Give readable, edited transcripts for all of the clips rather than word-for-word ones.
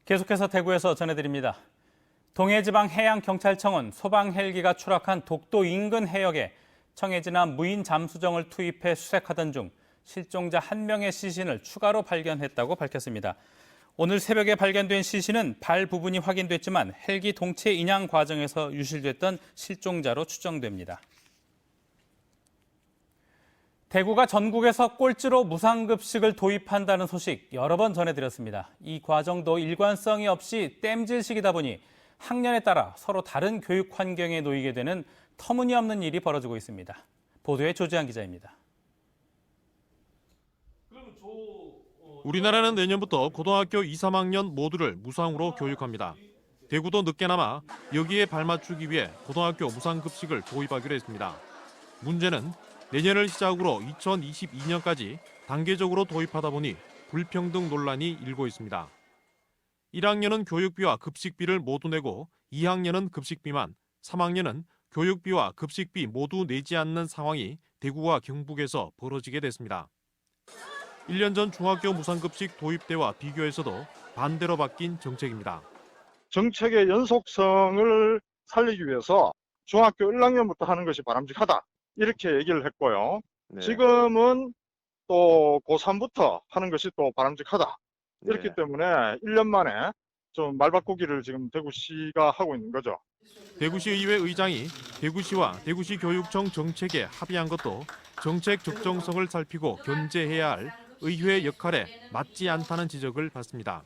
계속해서 대구에서 전해드립니다. 동해지방해양경찰청은 소방 헬기가 추락한 독도 인근 해역에 청에 지난 무인 잠수정을 투입해 수색하던 중 실종자 1명의 시신을 추가로 발견했다고 밝혔습니다. 오늘 새벽에 발견된 시신은 발 부분이 확인됐지만 헬기 동체 인양 과정에서 유실됐던 실종자로 추정됩니다. 대구가 전국에서 꼴찌로 무상급식을 도입한다는 소식 여러 번 전해드렸습니다. 이 과정도 일관성이 없이 땜질식이다 보니 학년에 따라 서로 다른 교육 환경에 놓이게 되는 터무니없는 일이 벌어지고 있습니다. 보도에 조지한 기자입니다. 우리나라는 내년부터 고등학교 2, 3학년 모두를 무상으로 교육합니다. 대구도 늦게나마 여기에 발맞추기 위해 고등학교 무상급식을 도입하기로 했습니다. 문제는 내년을 시작으로 2022년까지 단계적으로 도입하다 보니 불평등 논란이 일고 있습니다. 1학년은 교육비와 급식비를 모두 내고 2학년은 급식비만, 3학년은 교육비와 급식비 모두 내지 않는 상황이 대구와 경북에서 벌어지게 됐습니다. 1년 전 중학교 무상급식 도입 때와 비교해서도 반대로 바뀐 정책입니다. 정책의 연속성을 살리기 위해서 중학교 1학년부터 하는 것이 바람직하다. 이렇게 얘기를 했고요. 네. 지금은 또 고3부터 하는 것이 또 바람직하다. 이렇기 때문에 1년 만에 좀 말바꾸기를 지금 대구시가 하고 있는 거죠. 대구시 의회 의장이 대구시와 대구시 교육청 정책에 합의한 것도 정책 적정성을 살피고 견제해야 할 의회 역할에 맞지 않다는 지적을 받습니다.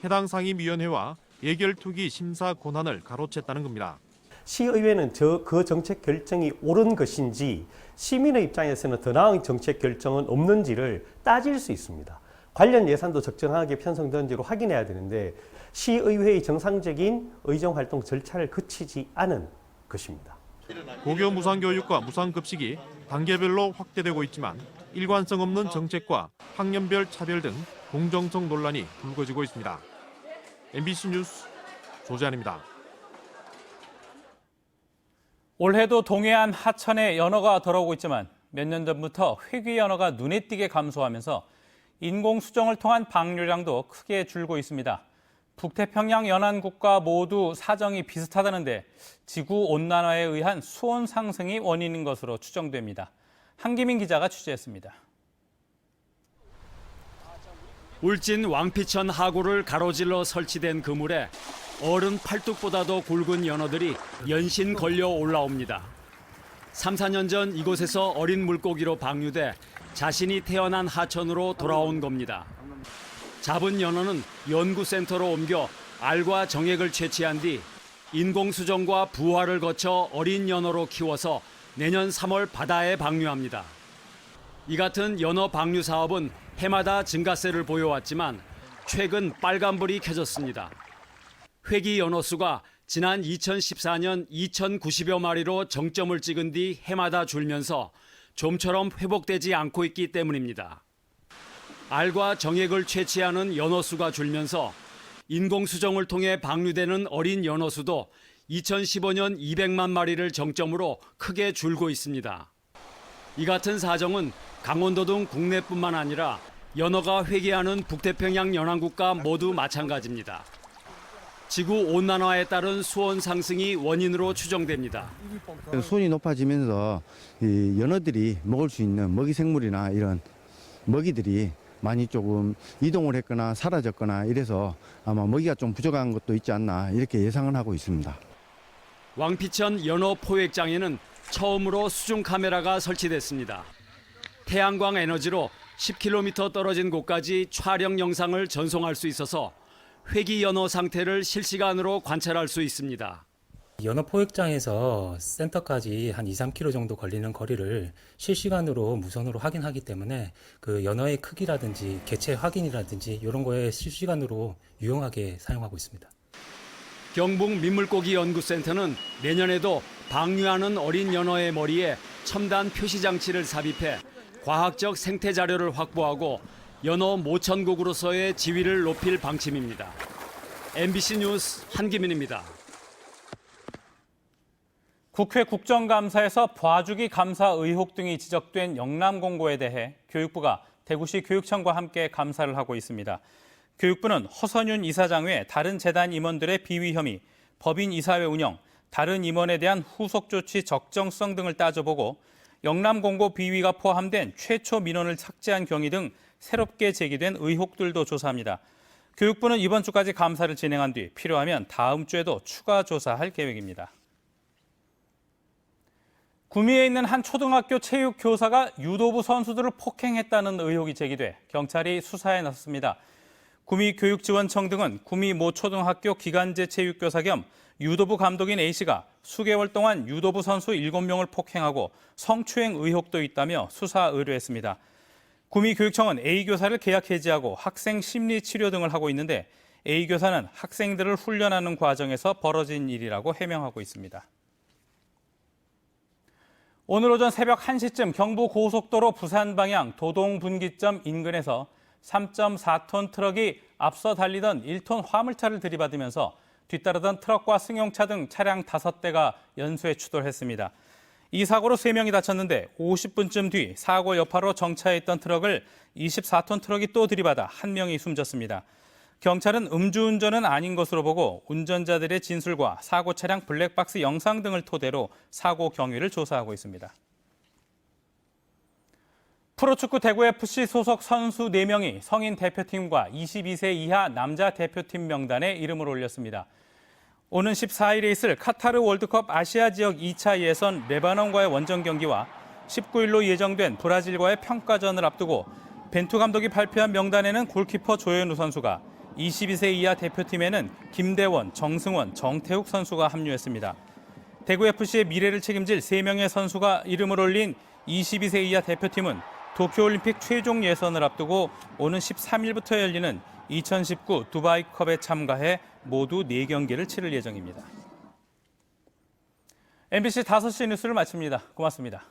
해당 상임위원회와 예결투기 심사 권한을 가로챘다는 겁니다. 시의회는 그 정책 결정이 옳은 것인지 시민의 입장에서는 더 나은 정책 결정은 없는지를 따질 수 있습니다. 관련 예산도 적정하게 편성되는지를 확인해야 되는데 시의회의 정상적인 의정활동 절차를 거치지 않은 것입니다. 고교 무상교육과 무상급식이 단계별로 확대되고 있지만 일관성 없는 정책과 학년별 차별 등 공정성 논란이 불거지고 있습니다. MBC 뉴스 조재환입니다. 올해도 동해안 하천의 연어가 돌아오고 있지만 몇 년 전부터 회귀 연어가 눈에 띄게 감소하면서 인공수정을 통한 방류량도 크게 줄고 있습니다. 북태평양 연안국가 모두 사정이 비슷하다는데 지구온난화에 의한 수온 상승이 원인인 것으로 추정됩니다. 한기민 기자가 취재했습니다. 울진 왕피천 하구를 가로질러 설치된 그물에 어른 팔뚝보다도 굵은 연어들이 연신 걸려 올라옵니다. 3, 4년 전 이곳에서 어린 물고기로 방류돼 자신이 태어난 하천으로 돌아온 겁니다. 잡은 연어는 연구센터로 옮겨 알과 정액을 채취한 뒤 인공수정과 부화를 거쳐 어린 연어로 키워서 내년 3월 바다에 방류합니다. 이 같은 연어 방류 사업은 해마다 증가세를 보여왔지만 최근 빨간불이 켜졌습니다. 회귀 연어 수가 지난 2014년 2,090여 마리로 정점을 찍은 뒤 해마다 줄면서 좀처럼 회복되지 않고 있기 때문입니다. 알과 정액을 채취하는 연어 수가 줄면서 인공수정을 통해 방류되는 어린 연어 수도 2015년 200만 마리를 정점으로 크게 줄고 있습니다. 이 같은 사정은 강원도 등 국내뿐만 아니라 연어가 회귀하는 북태평양 연안국가 모두 마찬가지입니다. 지구온난화에 따른 수온 상승이 원인으로 추정됩니다. 수온이 높아지면서 이 연어들이 먹을 수 있는 먹이 생물이나 이런 먹이들이 많이 조금 이동을 했거나 사라졌거나 이래서 아마 먹이가 좀 부족한 것도 있지 않나 이렇게 예상을 하고 있습니다. 왕피천 연어 포획장에는 처음으로 수중 카메라가 설치됐습니다. 태양광 에너지로 10km 떨어진 곳까지 촬영 영상을 전송할 수 있어서 회귀 연어 상태를 실시간으로 관찰할 수 있습니다. 연어 포획장에서 센터까지 한 2, 3km 정도 걸리는 거리를 실시간으로 무선으로 확인하기 때문에 그 연어의 크기라든지 개체 확인이라든지 이런 거에 실시간으로 유용하게 사용하고 있습니다. 경북 민물고기 연구센터는 내년에도 방류하는 어린 연어의 머리에 첨단 표시 장치를 삽입해 과학적 생태 자료를 확보하고 연어 모천국으로서의 지위를 높일 방침입니다. MBC 뉴스 한기민입니다. 국회 국정감사에서 봐주기 감사 의혹 등이 지적된 영남공고에 대해 교육부가 대구시 교육청과 함께 감사를 하고 있습니다. 교육부는 허선윤 이사장 외 다른 재단 임원들의 비위 혐의, 법인 이사회 운영, 다른 임원에 대한 후속 조치 적정성 등을 따져보고 영남공고 비위가 포함된 최초 민원을 삭제한 경위 등 새롭게 제기된 의혹들도 조사합니다. 교육부는 이번 주까지 감사를 진행한 뒤 필요하면 다음 주에도 추가 조사할 계획입니다. 구미에 있는 한 초등학교 체육 교사가 유도부 선수들을 폭행했다는 의혹이 제기돼 경찰이 수사에 나섰습니다. 구미교육지원청 등은 구미 모 초등학교 기간제 체육교사 겸 유도부 감독인 A씨가 수개월 동안 유도부 선수 7명을 폭행하고 성추행 의혹도 있다며 수사 의뢰했습니다. 구미교육청은 A 교사를 계약 해지하고 학생 심리 치료 등을 하고 있는데 A 교사는 학생들을 훈련하는 과정에서 벌어진 일이라고 해명하고 있습니다. 오늘 오전 새벽 1시쯤 경부고속도로 부산 방향 도동분기점 인근에서 3.4톤 트럭이 앞서 달리던 1톤 화물차를 들이받으면서 뒤따르던 트럭과 승용차 등 차량 5대가 연쇄 추돌했습니다. 이 사고로 3명이 다쳤는데 50분쯤 뒤 사고 여파로 정차해 있던 트럭을 24톤 트럭이 또 들이받아 1명이 숨졌습니다. 경찰은 음주운전은 아닌 것으로 보고 운전자들의 진술과 사고 차량 블랙박스 영상 등을 토대로 사고 경위를 조사하고 있습니다. 프로축구 대구FC 소속 선수 4명이 성인 대표팀과 22세 이하 남자 대표팀 명단에 이름을 올렸습니다. 오는 14일에 있을 카타르 월드컵 아시아 지역 2차 예선 레바논과의 원정 경기와 19일로 예정된 브라질과의 평가전을 앞두고 벤투 감독이 발표한 명단에는 골키퍼 조현우 선수가, 22세 이하 대표팀에는 김대원, 정승원, 정태욱 선수가 합류했습니다. 대구FC의 미래를 책임질 3명의 선수가 이름을 올린 22세 이하 대표팀은 도쿄올림픽 최종 예선을 앞두고 오는 13일부터 열리는 2019 두바이컵에 참가해 모두 4경기를 치를 예정입니다. MBC 5시 뉴스를 마칩니다. 고맙습니다.